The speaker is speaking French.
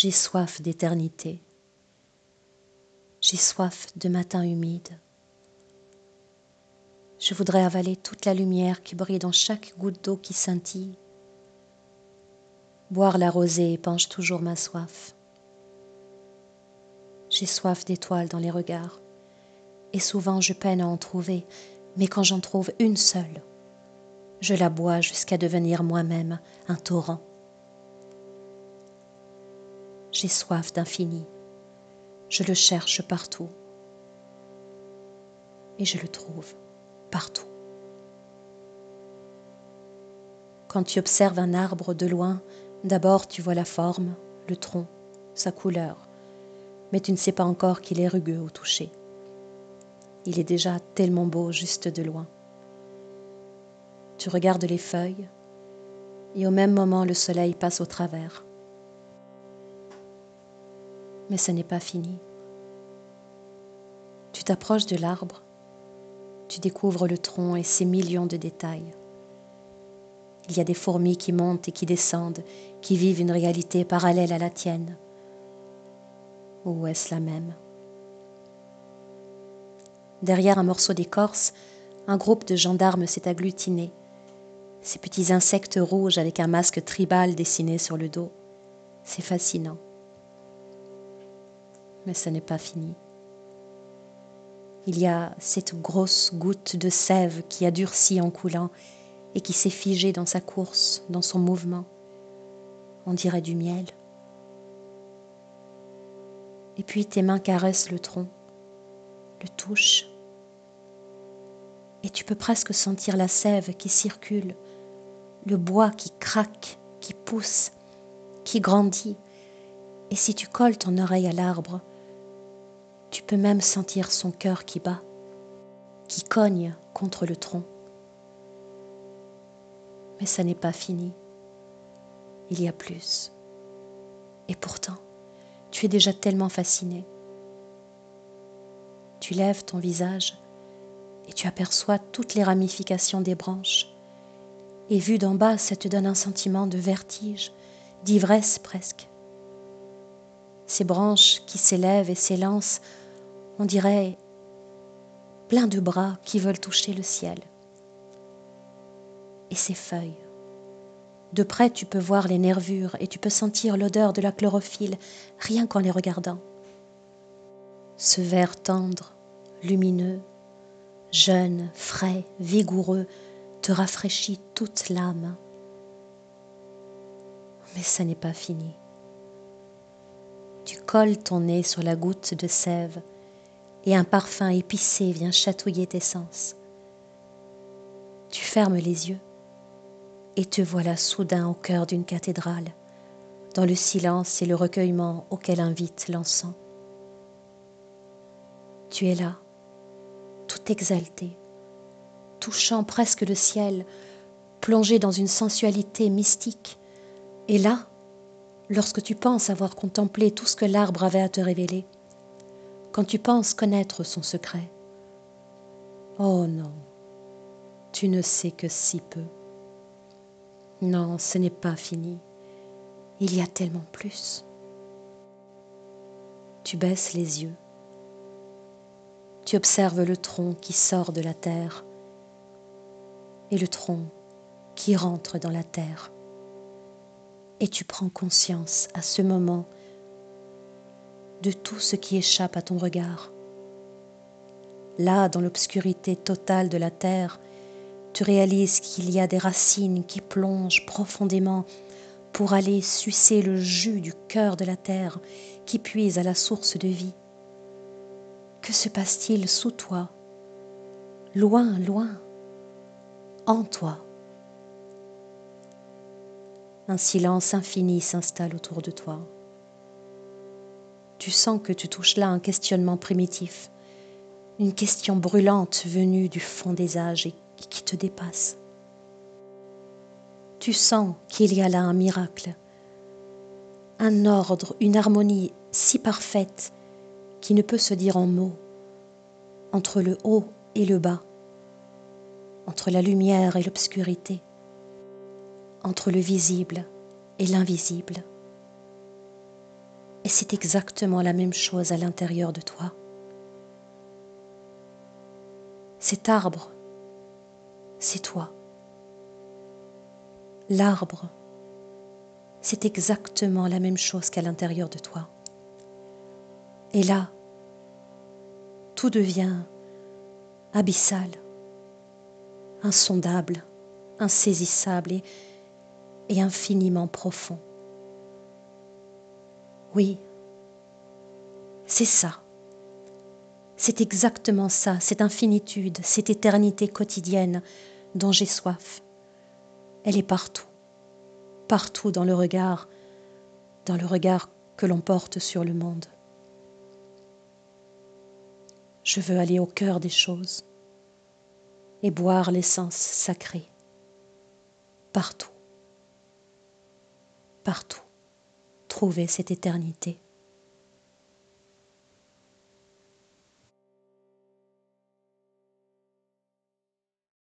J'ai soif d'éternité. J'ai soif de matins humides. Je voudrais avaler toute la lumière qui brille dans chaque goutte d'eau qui scintille. Boire la rosée épanche toujours ma soif. J'ai soif d'étoiles dans les regards, et souvent je peine à en trouver, mais quand j'en trouve une seule, je la bois jusqu'à devenir moi-même un torrent. J'ai soif d'infini, je le cherche partout, et je le trouve partout. Quand tu observes un arbre de loin, d'abord tu vois la forme, le tronc, sa couleur, mais tu ne sais pas encore qu'il est rugueux au toucher. Il est déjà tellement beau juste de loin. Tu regardes les feuilles, et au même moment le soleil passe au travers. Mais ce n'est pas fini. Tu t'approches de l'arbre, tu découvres le tronc et ses millions de détails. Il y a des fourmis qui montent et qui descendent, qui vivent une réalité parallèle à la tienne. Ou est-ce la même? Derrière un morceau d'écorce, un groupe de gendarmes s'est agglutiné. Ces petits insectes rouges avec un masque tribal dessiné sur le dos. C'est fascinant. Mais ce n'est pas fini. Il y a cette grosse goutte de sève qui a durci en coulant et qui s'est figée dans sa course, dans son mouvement. On dirait du miel. Et puis tes mains caressent le tronc, le touchent, et tu peux presque sentir la sève qui circule, le bois qui craque, qui pousse, qui grandit. Et si tu colles ton oreille à l'arbre, tu peux même sentir son cœur qui bat, qui cogne contre le tronc. Mais ça n'est pas fini. Il y a plus. Et pourtant, tu es déjà tellement fasciné. Tu lèves ton visage et tu aperçois toutes les ramifications des branches. Et vu d'en bas, ça te donne un sentiment de vertige, d'ivresse presque. Ces branches qui s'élèvent et s'élancent, on dirait plein de bras qui veulent toucher le ciel. Et ces feuilles. De près, tu peux voir les nervures et tu peux sentir l'odeur de la chlorophylle rien qu'en les regardant. Ce vert tendre, lumineux, jeune, frais, vigoureux, te rafraîchit toute l'âme. Mais ça n'est pas fini. Tu colles ton nez sur la goutte de sève et un parfum épicé vient chatouiller tes sens. Tu fermes les yeux et te voilà soudain au cœur d'une cathédrale, dans le silence et le recueillement auquel invite l'encens. Tu es là, tout exalté, touchant presque le ciel, plongé dans une sensualité mystique. Et là, lorsque tu penses avoir contemplé tout ce que l'arbre avait à te révéler, quand tu penses connaître son secret, oh non, tu ne sais que si peu. Non, ce n'est pas fini. Il y a tellement plus. Tu baisses les yeux. Tu observes le tronc qui sort de la terre et le tronc qui rentre dans la terre. Et tu prends conscience à ce moment de tout ce qui échappe à ton regard. Là, dans l'obscurité totale de la terre, tu réalises qu'il y a des racines qui plongent profondément pour aller sucer le jus du cœur de la terre qui puise à la source de vie. Que se passe-t-il sous toi, loin, loin, en toi? Un silence infini s'installe autour de toi. Tu sens que tu touches là un questionnement primitif, une question brûlante venue du fond des âges et qui te dépasse. Tu sens qu'il y a là un miracle, un ordre, une harmonie si parfaite qui ne peut se dire en mots, entre le haut et le bas, entre la lumière et l'obscurité, entre le visible et l'invisible. Et c'est exactement la même chose à l'intérieur de toi. Cet arbre, c'est toi. L'arbre, c'est exactement la même chose qu'à l'intérieur de toi. Et là, tout devient abyssal, insondable, insaisissable et infiniment profond. Oui, c'est ça. C'est exactement ça, cette infinitude, cette éternité quotidienne dont j'ai soif. Elle est partout, partout dans le regard que l'on porte sur le monde. Je veux aller au cœur des choses et boire l'essence sacrée. Partout, partout, trouver cette éternité.